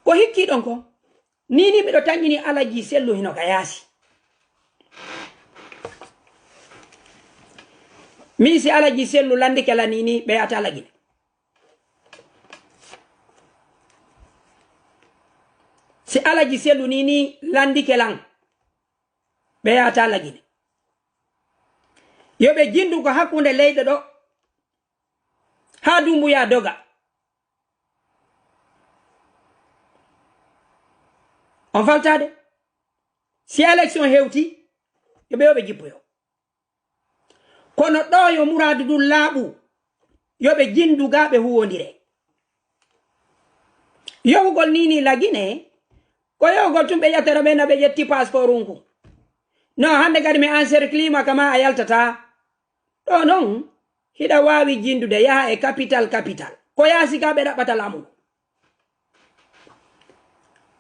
ko hikki ɗon ko nini miɗo tañini alaji sellu hino ka yaasi mi si alaji sellu landi kala nini ɓe yata lagine si alaji sellu nini landi kelan ɓe yata lagine yoɓe jindu ko hakkunde leyɗe ɗo ha dumbuya doga on faltade si élection hewti yoɓe yoɓe jippoyo kono ɗo yo muradu ɗum laaɓu yoɓe jindugaɓe huwodire yahugol nini lagine ko yahugol tum ɓe ƴettero ɓe no ɓe ƴetti passeport unku no hande kadi mi encerclima kama a yaltata ɗo noon hiɗa wawi jindude yaha e capital ko yaasi ka ɓe ɗaɓɓata laamu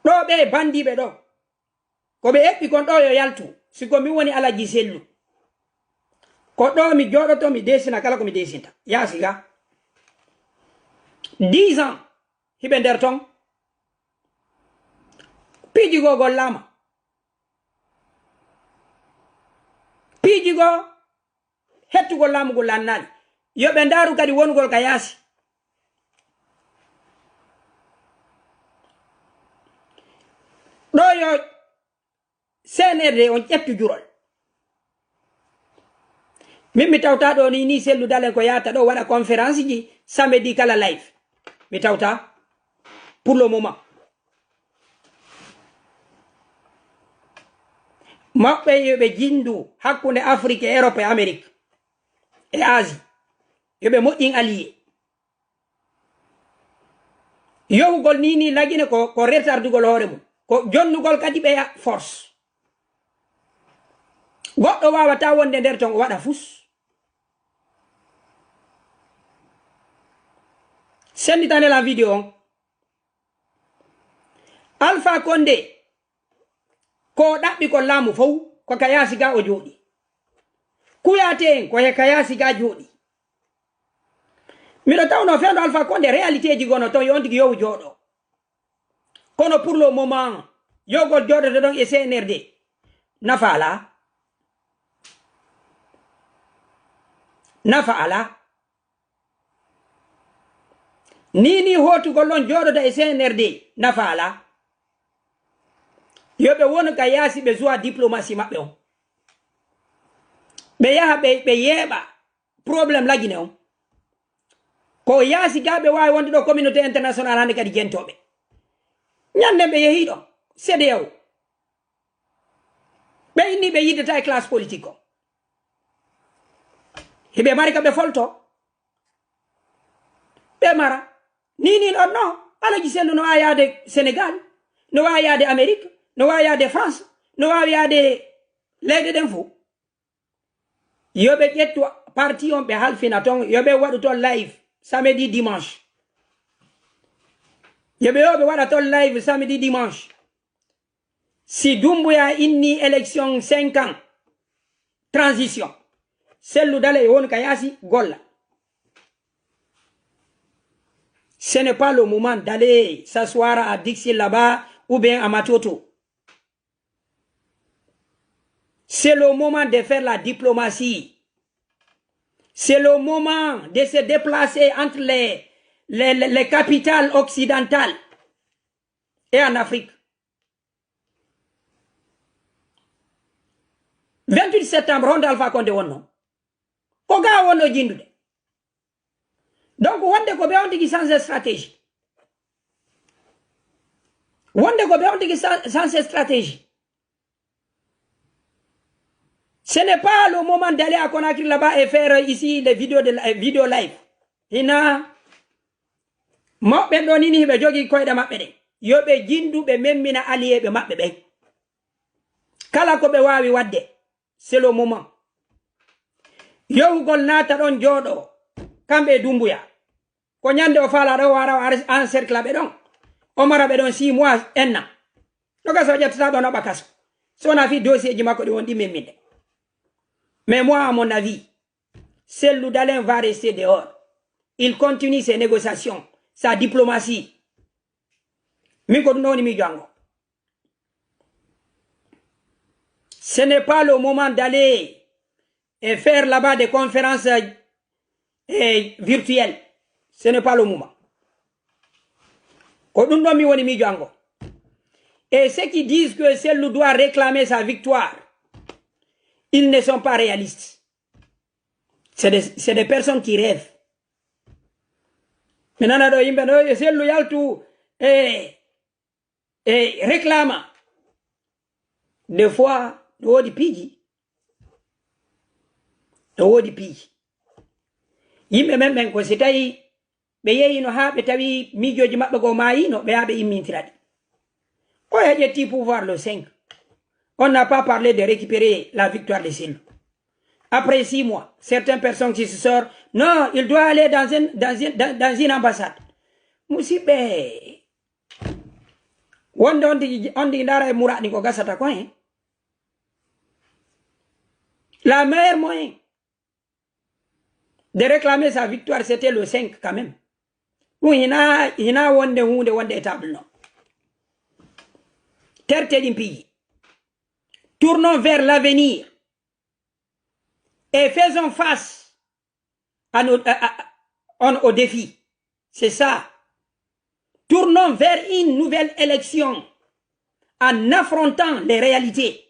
ɗo ɓe bandiɓe ɗo ko ɓe eɓɓi kon ɗo yo yaltu siko mi woni alaji sellu ko ɗo mi joɗoto mi desina kala ko mi desinta yaasi ga 10 ans hiɓe nder ton piijigogol laama piijigo hettugol laamugol lannaali yoɓe ndaaru kadi wongol ka yaasi ɗo yo CNRD on ƴettu jurol min mi tawta ɗo ni sellu dalen ko yata ɗo waɗa conférence ji samedi kala live mi tawta pour le moment maɓɓe yoɓe jindu hakkunde Afrique e Europe e Amérique e Asie yoɓe moƴƴin allié yohugol ni lagine ko retardugol hoore mum ko jonnugol kadi ɓeya force goɗɗo wawata wonde nder ton o waɗa fus senditane la vidéo on Alpha Condé ko ɗaɓɓi ko laamu fow ko ka yaasi ga o jooɗi kuyate en ko he ka yaasi ga jooɗi miɗo tawno fewno Alpha Condé réalité ji gono ton yon tigi yowu jooɗo kono pour le moment yogol jooɗoto ɗon e CNRD nafa ala ni hotugol ɗon jooɗoto e CNRD nafa ala yoɓe won ka yaasi ɓe joua diplomatie maɓɓe on ɓe yaha ɓe yeeɓa probléme lagine on ko yaasi ga ɓe wawi wonde ɗo communauté international hande kadi jentoɓe ñanden ɓe yeehi ɗon CEDEAO ɓe inni ɓe yiddata e classe politique o hiɓe mari ka ɓe folto ɓe mara ni ɗon no alaji sellu no wawi yaade Sénégal no wawi yaade Amérique no wawi yaade France no wawi yaade leyɗe ɗen fo yoɓe ƴettu parti on ɓe halfina ton yoɓe waɗu ton live samedi dimanche yoɓe waɗa ton live samedi dimanche si Doumbouya inni élection 5 ans transition sellu dale e won ka yaasi golla ce n'est pas le moment d'aller s'asseoir à Dixie là-bas ou bien à Matoto. C'est le moment de faire la diplomatie. C'est le moment de se déplacer entre les capitales occidentales et en Afrique. 28 septembre, on Alpha Condé wonno. Koga wonno jindude. Donc, wonde ko be on tigi sans stratégie. Wonde ko be on tigi sans stratégie. Ce n'est pas le moment d'aller à Conakry là-bas et faire ici les vidéos live. Hina mabbe do nini be jogi koyda mabbe de. Yobe jindu be memmina allié be mabbe be. Kala ko be wawi wadde. C'est le moment. Yowugol nata don jodo kambe Doumbouya. Ko nyande o fala do wara encercle be don. O mara be don 6 mois un an. No gaso jatta do na bakaso. So na fi dossier ji makko di wondi memminde. Mais moi, à mon avis, Cellou Dalein va rester dehors. Il continue ses négociations, sa diplomatie. Ce n'est pas le moment d'aller et faire là-bas des conférences virtuelles. Ce n'est pas le moment. Et ceux qui disent que Sellou doit réclamer sa victoire, ils ne sont pas réalistes. C'est des personnes qui rêvent. Maintenant, Sellou Yaltou et réclame. Des fois, no di piji. No di piji. Yimbe men ko sitayi be yeyi no ha be tawi mijoji mabbe go mayi no be ha be immintiradi. Ko yetti pouvoir le 5. On n'a pas parlé de récupérer la victoire de Sellou. Après 6 mois, certaines personnes qui se sortent, non, il doit aller dans une ambassade. Musibe. On dit ndara e mouradi ko gasata ko hein. La meilleure moyen de réclamer sa victoire, c'était le 5 quand même. Oui, il y a one étable, non. Terre pays. Tournons vers l'avenir et faisons face aux défis. C'est ça. Tournons vers une nouvelle élection en affrontant les réalités.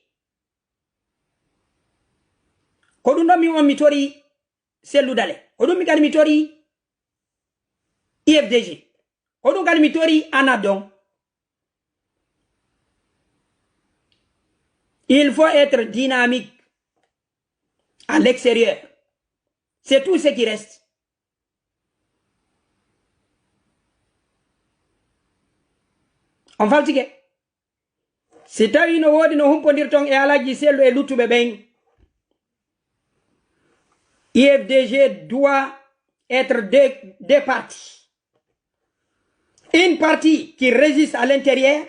Kodunomi on mitori Sellou Dale. Kodumi kan mitori IFDG. Kodum kan mitori Anadon. Il faut être dynamique à l'extérieur. C'est tout ce qui reste. On va le dire. C'est à une wodi no humpondir tong e alaji Sellou e lutube ben. IFDG doit être deux parties. Une partie qui résiste à l'intérieur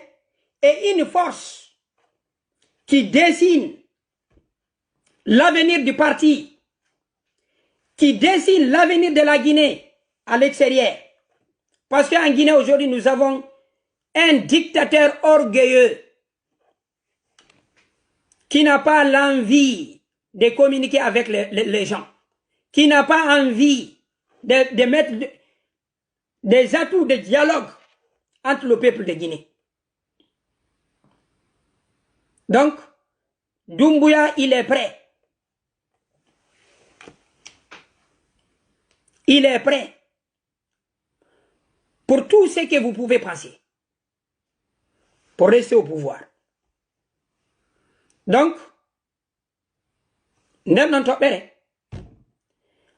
et une force qui dessine l'avenir du parti, qui dessine l'avenir de la Guinée à l'extérieur. Parce qu'en Guinée aujourd'hui, nous avons un dictateur orgueilleux qui n'a pas l'envie de communiquer avec les gens, qui n'a pas envie de mettre des atouts de dialogue entre le peuple de Guinée. Donc, Doumbouya, il est prêt. Il est prêt pour tout ce que vous pouvez penser, pour rester au pouvoir. Donc, non topere.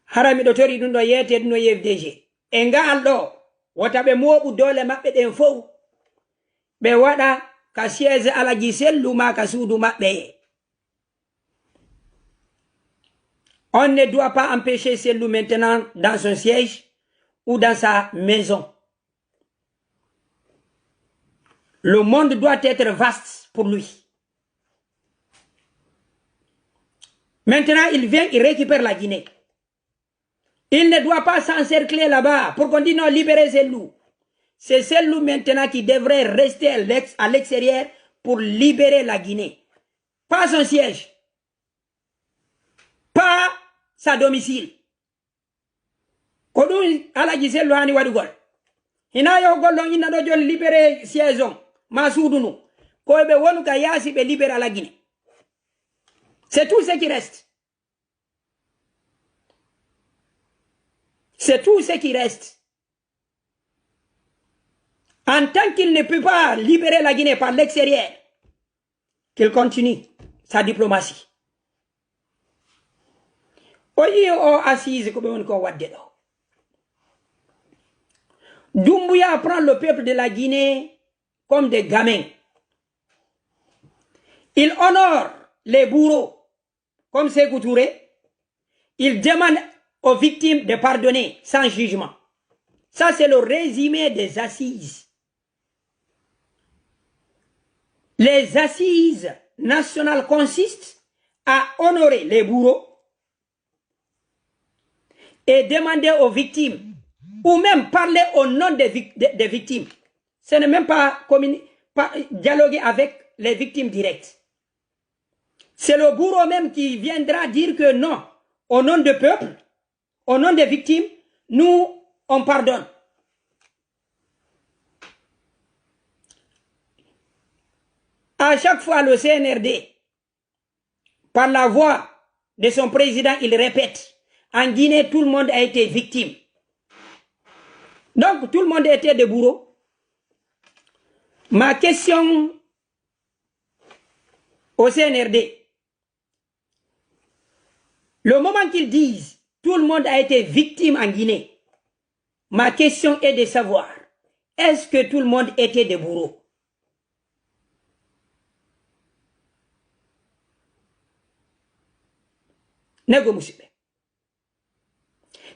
Harami do tori dun do yete dun IFDG. E ngal do wota be mobu dole mabbe den fow be wada ka siège Alaji Sellou ma ka suudu mabbe. On ne doit pas empêcher Sellou maintenant dans son siège ou dans sa maison. Le monde doit être vaste pour lui. Maintenant, il vient, il récupère la Guinée. Il ne doit pas s'encercler là-bas pour qu'on dise non, libérer Sellou. C'est Sellou maintenant qui devrait rester à l'extérieur pour libérer la Guinée. Pas son siège. Pas sa domicile. Kodou Alaji Sellou hani wadugol. Hina yo golon ina do jol libérer siège on. Masoudounou. Kobe wonu ka yasi be libérer la Guinée. C'est tout ce qui reste. C'est tout ce qui reste. En tant qu'il ne peut pas libérer la Guinée par l'extérieur, qu'il continue sa diplomatie. Oyi o assise ko be won ko wadde do. Doumbouya prend le peuple de la Guinée comme des gamins. Il honore les bourreaux comme Sékou Touré. Il demande aux victimes de pardonner sans jugement. Ça, c'est le résumé des assises. Les assises nationales consistent à honorer les bourreaux et demander aux victimes, ou même parler au nom des victimes, Ce n'est même pas dialoguer avec les victimes directes. C'est le bourreau même qui viendra dire que non, au nom du peuple, au nom des victimes, nous, on pardonne. À chaque fois, le CNRD, par la voix de son président, il répète, en Guinée, tout le monde a été victime. Donc, tout le monde était des bourreaux. Ma question au CNRD, le moment qu'ils disent tout le monde a été victime en Guinée, ma question est de savoir, est-ce que tout le monde était des bourreaux?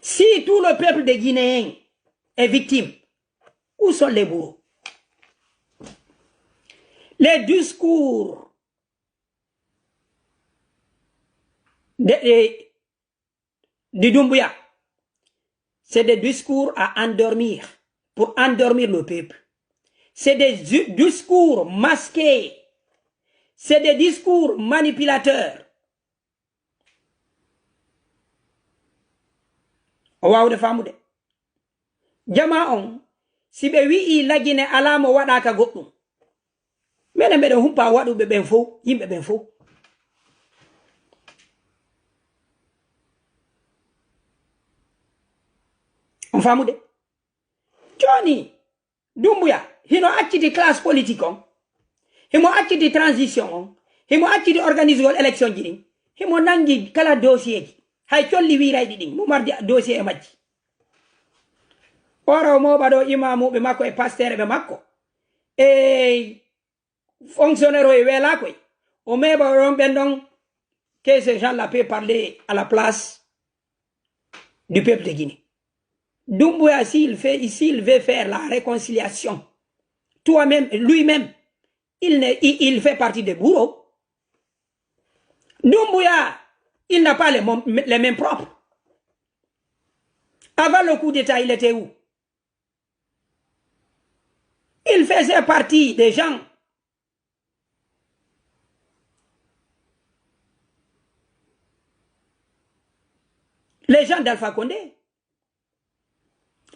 Si tout le peuple des Guinéens est victime, où sont les bourreaux? Les discours de Doumbouya, c'est des discours à endormir, pour endormir le peuple. C'est des discours masqués. C'est des discours manipulateurs. Waaw de famude. Jama on, si be wi la Guinée alamo wadaka goddum. Mene mede humpa wadu be ben fo, yimbe ben fo. On famude. Johnny Doumbouya, hino acciti classe politique on. Himo acciti transition on. Himo acciti organiser élection jini. Himo nangi kala dossier ji. Hay colli wiiraydi din mo mardi dossier e majji. Oro mo bado imamu be makko e pasteur be makko. E fonctionnaire e wela koy. O meba ron ben don que ces gens-là peuvent parler à la place du peuple de Guinée. Doumbouya, s'il veut faire la réconciliation, toi-même, lui-même, il fait partie des bourreaux. Doumbouya, il n'a pas les mêmes propres. Avant le coup d'État, il était où? Il faisait partie des gens les gens d'Alpha Condé.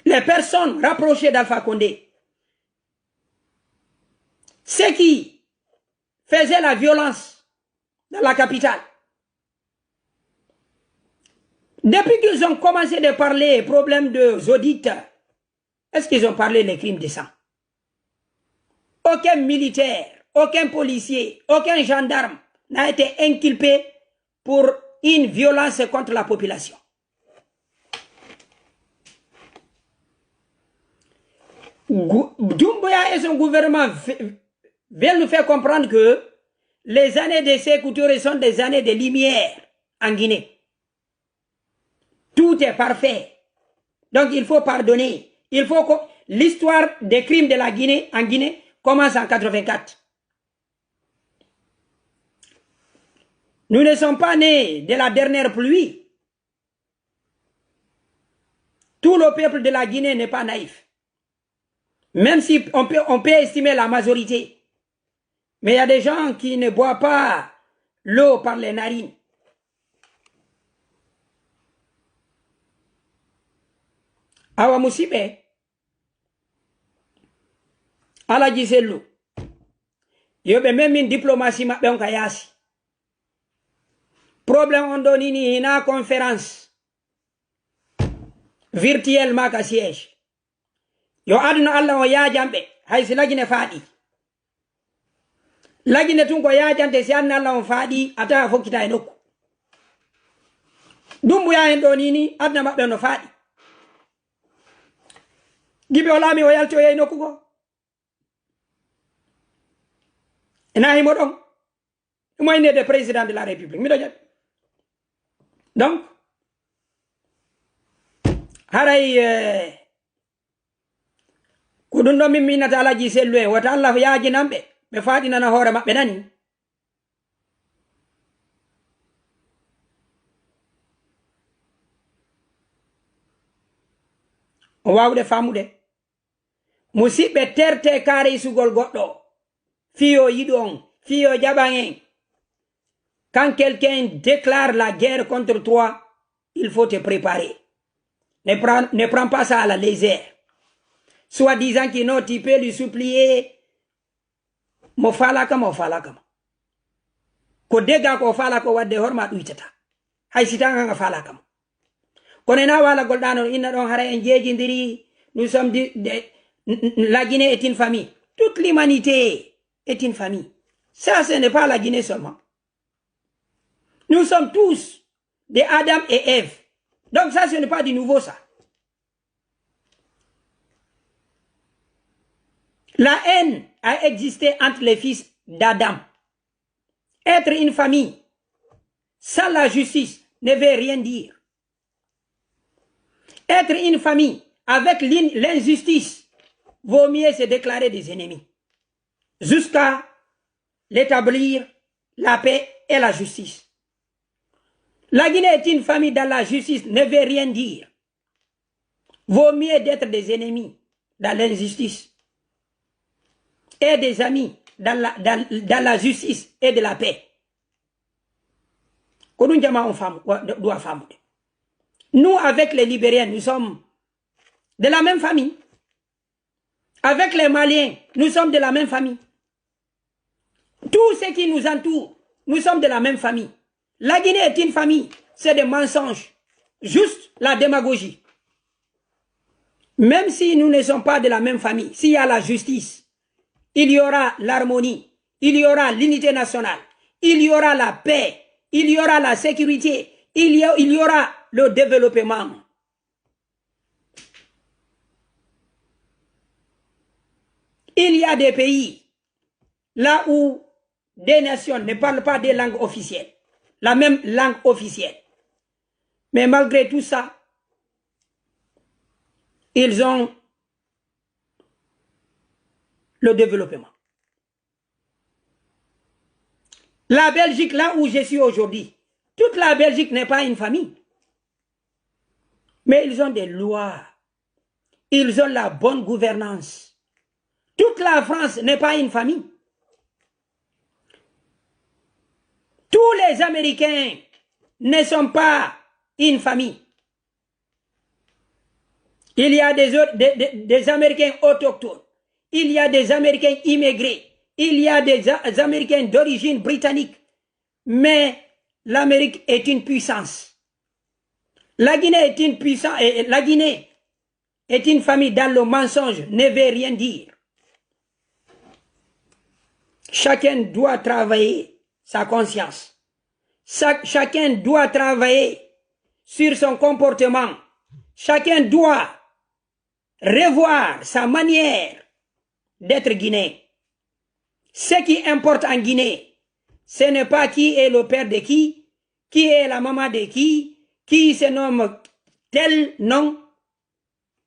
Les personnes rapprochées d'Alpha Condé. Ceux qui faisaient la violence dans la capitale. Depuis qu'ils ont commencé de parler problèmes de audits, est-ce qu'ils ont parlé des crimes de sang? Aucun militaire, aucun policier, aucun gendarme n'a été inculpé pour une violence contre la population. Doumbouya et son gouvernement veulent nous faire comprendre que les années de Sékou Touré sont des années de lumière en Guinée. Tout est parfait. Donc il faut pardonner. Il faut que l'histoire des crimes de la Guinée en Guinée commence en 84. Nous ne sommes pas nés de la dernière pluie. Tout le peuple de la Guinée n'est pas naïf. Même si on peut estimer la majorité. Mais il y a des gens qui ne boivent pas l'eau par les narines. Awa musibe. Ala giselu. Yobe même une diplomatie ma ben kayasi. Problème on donini ina conférence virtuellement ka siège. Yo aduna Allah o yaajambe hay si lagine faadi. Lagine tun ko yaajante si anna Allah on faadi ata fokkita e nokku. Doumbouya en donini adna mabbe no faadi. Gibe olami o yalti o yey nokku go. Ena himo don. Mo ine de président de la République. Mi do jat. Donc haray ko dun do min minata alaji sellu en wata Allah yaaji nambe be faadi nana hoore mabbe nani. O wawde famude Musibe terte kare sugol goddo. Fio yidon, fio jabangen. Quand quelqu'un déclare la guerre contre toi, il faut te préparer. Ne prends pas ça à la légère. Soit disant que non, tu peux lui supplier. Mo fala kama. Ko dega ko fala ko wadde horma duitata. Hay sitanga nga fala kama. Konena wala goldano inna don hara en jeejindiri. Nous sommes la Guinée est une famille. Toute l'humanité est une famille. Ça, ce n'est pas la Guinée seulement. Nous sommes tous des Adam et Ève. Donc ça, ce n'est pas du nouveau, ça. La haine a existé entre les fils d'Adam. Être une famille sans la justice ne veut rien dire. Être une famille avec l'injustice vaut mieux se déclarer des ennemis jusqu'à l'établir la paix et la justice. La Guinée est une famille dans la justice ne veut rien dire. Vaut mieux d'être des ennemis dans l'injustice et des amis dans la justice et de la paix. Nous, avec les Libériens, nous sommes de la même famille. Avec les Maliens, nous sommes de la même famille. Tout ce qui nous entoure, nous sommes de la même famille. La Guinée est une famille, c'est des mensonges, juste la démagogie. Même si nous ne sommes pas de la même famille, s'il y a la justice, il y aura l'harmonie, il y aura l'unité nationale, il y aura la paix, il y aura la sécurité, il y aura le développement. Il y a des pays là où des nations ne parlent pas des langues officielles, la même langue officielle. Mais malgré tout ça, ils ont le développement. La Belgique, là où je suis aujourd'hui, toute la Belgique n'est pas une famille. Mais ils ont des lois. Ils ont la bonne gouvernance. Toute la France n'est pas une famille. Tous les Américains ne sont pas une famille. Il y a des Américains autochtones. Il y a des Américains immigrés. Il y a des Américains d'origine britannique. Mais l'Amérique est une puissance. La Guinée est une puissance. La Guinée est une famille dans le mensonge ne veut rien dire. Chacun doit travailler sa conscience. Chacun doit travailler sur son comportement. Chacun doit revoir sa manière d'être guinéen. Ce qui importe en Guinée, ce n'est pas qui est le père de qui est la maman de qui se nomme tel nom.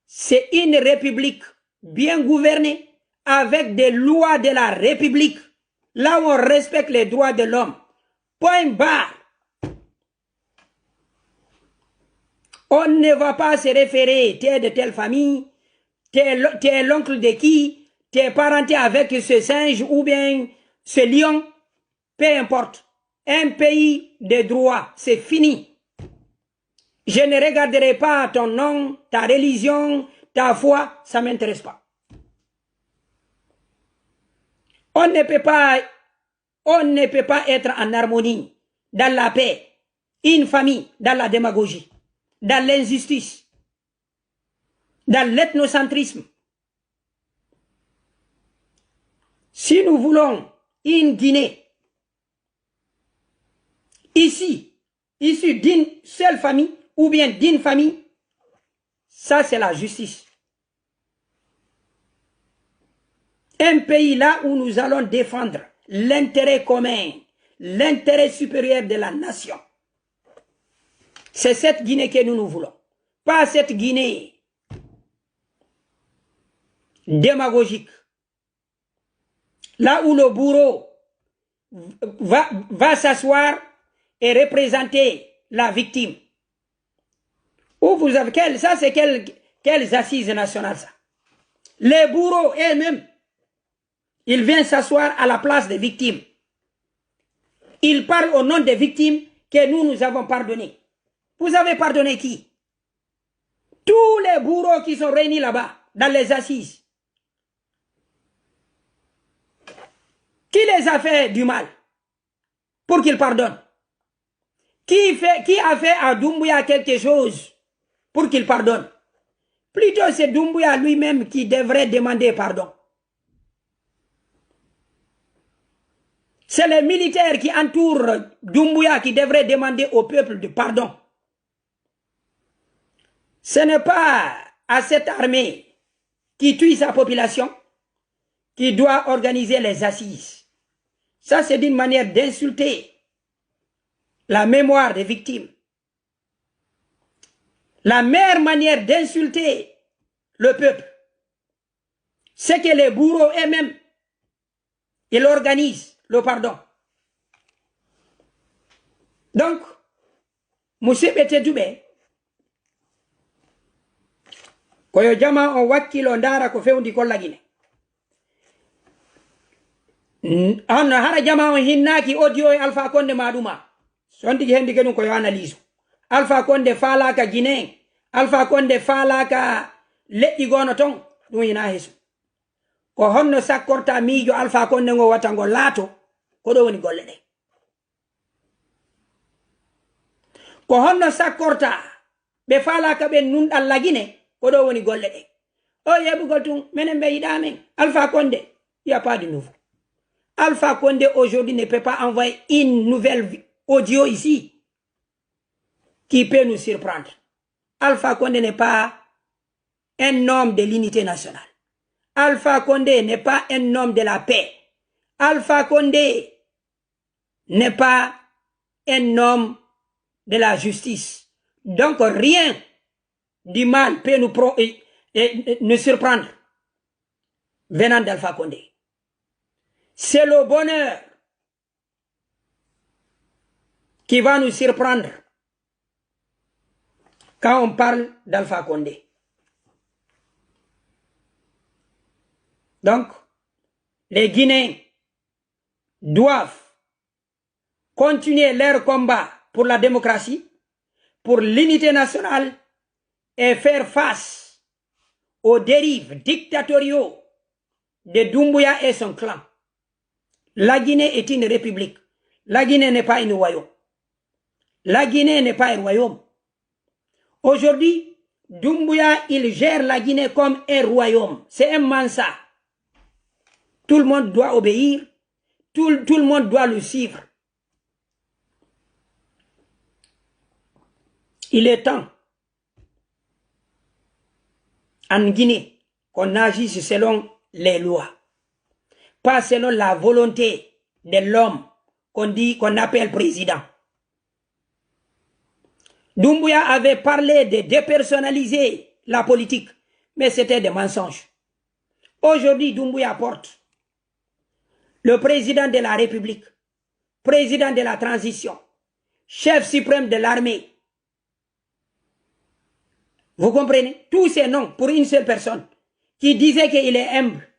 C'est une république bien gouvernée avec des lois de la république. Là où on respecte les droits de l'homme. Point barre. On ne va pas se référer, tu es de telle famille, tu es l'oncle de qui, tu es parenté avec ce singe ou bien ce lion, peu importe. Un pays de droit, c'est fini. Je ne regarderai pas ton nom, ta religion, ta foi, ça ne m'intéresse pas. On ne peut pas être en harmonie, dans la paix, une famille, dans la démagogie, dans l'injustice, dans l'ethnocentrisme. Si nous voulons une Guinée, issue d'une seule famille, ou bien d'une famille, ça c'est la justice. Un pays là où nous allons défendre l'intérêt commun, l'intérêt supérieur de la nation. C'est cette Guinée que nous voulons. Pas cette Guinée démagogique. Là où le bourreau va s'asseoir et représenter la victime. Où vous avez ça c'est quelles assises nationales ça? Les bourreaux eux-mêmes, ils viennent s'asseoir à la place des victimes. Ils parlent au nom des victimes que nous avons pardonné. Vous avez pardonné qui? Tous les bourreaux qui sont réunis là-bas, dans les assises. Qui les a fait du mal pour qu'ils pardonnent? Qui a fait à Doumbouya quelque chose pour qu'il pardonne? Plutôt c'est Doumbouya lui-même qui devrait demander pardon. C'est les militaires qui entourent Doumbouya qui devraient demander au peuple de pardon. Ce n'est pas à cette armée qui tue sa population qui doit organiser les assises. Ça, c'est d'une manière d'insulter la mémoire des victimes. La meilleure manière d'insulter le peuple, c'est que les bourreaux eux-mêmes, ils organisent le pardon. Donc, Monsieur Betedoube, koyo jama on wakkilo ndara ko fewndi kolla Guinée. On hara jama on hinnaki audio e Alpha Condé maduma. Sondi hendi kedum koyo analyse. Alpha Condé falaka Guinée, Alpha Condé falaka leƴƴi gono ton ɗum hina heso. Ko honno sakkorta miijo Alpha Condé ngo wata ngo laato ko ɗo woni golle ɗe. Ko honno sakkorta ɓe falaka ɓe nunɗal lagine ko ɗo woni golle ɗe. O yeɓugol tun menen ɓe yiɗa men Alpha Condé, il n'y a pas de nouveau. Alpha Condé aujourd'hui ne peut pas envoyer une nouvelle audio ici qui peut nous surprendre. Alpha Condé n'est pas un homme de l'unité nationale. Alpha Condé n'est pas un homme de la paix. Alpha Condé n'est pas un homme de la justice. Donc rien du mal peut nous surprendre venant d'Alpha Condé. C'est le bonheur qui va nous surprendre quand on parle d'Alpha Condé. Donc, les Guinéens doivent continuer leur combat pour la démocratie, pour l'unité nationale et faire face aux dérives dictatoriaux de Doumbouya et son clan. La Guinée est une république. La Guinée n'est pas un royaume. La Guinée n'est pas un royaume. Aujourd'hui, Doumbouya, il gère la Guinée comme un royaume. C'est un mansa. Tout le monde doit obéir. Tout le monde doit le suivre. Il est temps, en Guinée, qu'on agisse selon les lois. Pas selon la volonté de l'homme qu'on appelle président. Doumbouya avait parlé de dépersonnaliser la politique, mais c'était des mensonges. Aujourd'hui, Doumbouya porte le président de la République, président de la transition, chef suprême de l'armée. Vous comprenez? Tous ces noms pour une seule personne qui disait qu'il est humble.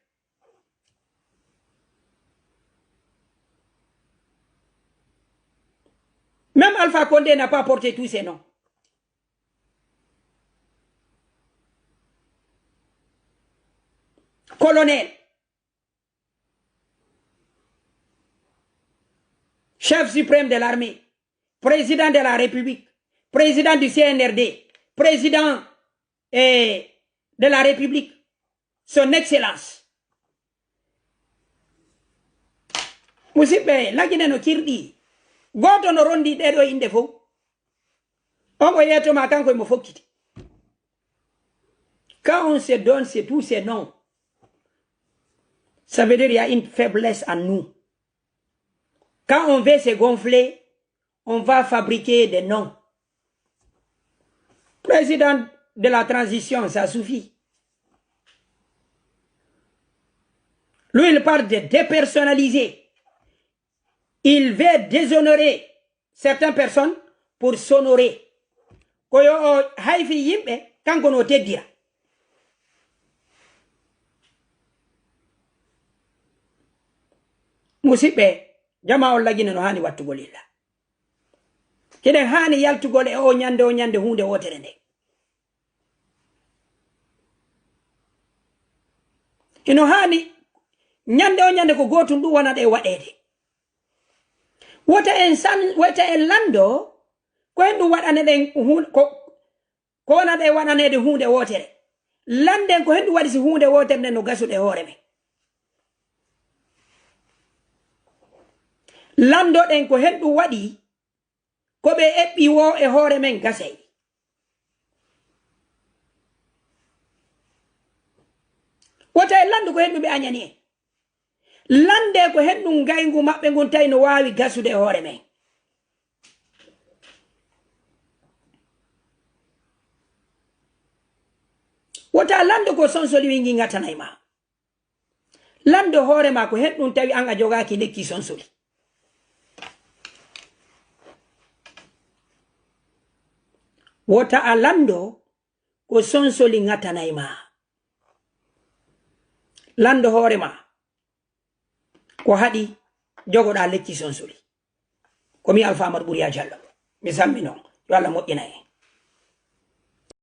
Même Alpha Condé n'a pas porté tous ces noms. Colonel, chef suprême de l'armée, président de la République, président du CNRD, président de la République, son excellence. Musibe, la Guinée no kirdi. Goto no rondi dedo inde fo. Ongo yeto ma kanko mo fokiti. Quand on se donne tous ces noms, ça veut dire qu'il y a une faiblesse en nous. Quand on veut se gonfler, on va fabriquer des noms. Président de la transition, ça suffit. Lui, il parle de dépersonnaliser. Il veut déshonorer certaines personnes pour s'honorer. Koyo haifi yimbe kanko no teddira. musibe jama on lagina no hani wattugol illa keden hani yaltugol e o nyande hunde wotere nde ino hani nyande ko gotum du wana de wadede wota en lando ko hendu wadane den ko wana de wananede hunde wotere landen ko hendu wadi si hunde wotere nden no gasude hoore men lando den ko hendu wadi ko be ebbi wo e hoore men gasay wota en lando ko hendu be anyani lande ko hendu ngayngu mabbe ngon tay no wawi gasude e hoore men wota lando ko sonsoli wingi ngatanay ma lando hoore ma ko hendu tawi an a jogaki lekki sonsoli wota a lando ko sonsoli ngatanay ma lando hoore ma ko haɗi jogoɗa lekki sonsoli komi Alpha Amadou Bouria Diallo mi sammi noon yo Allah moƴƴina en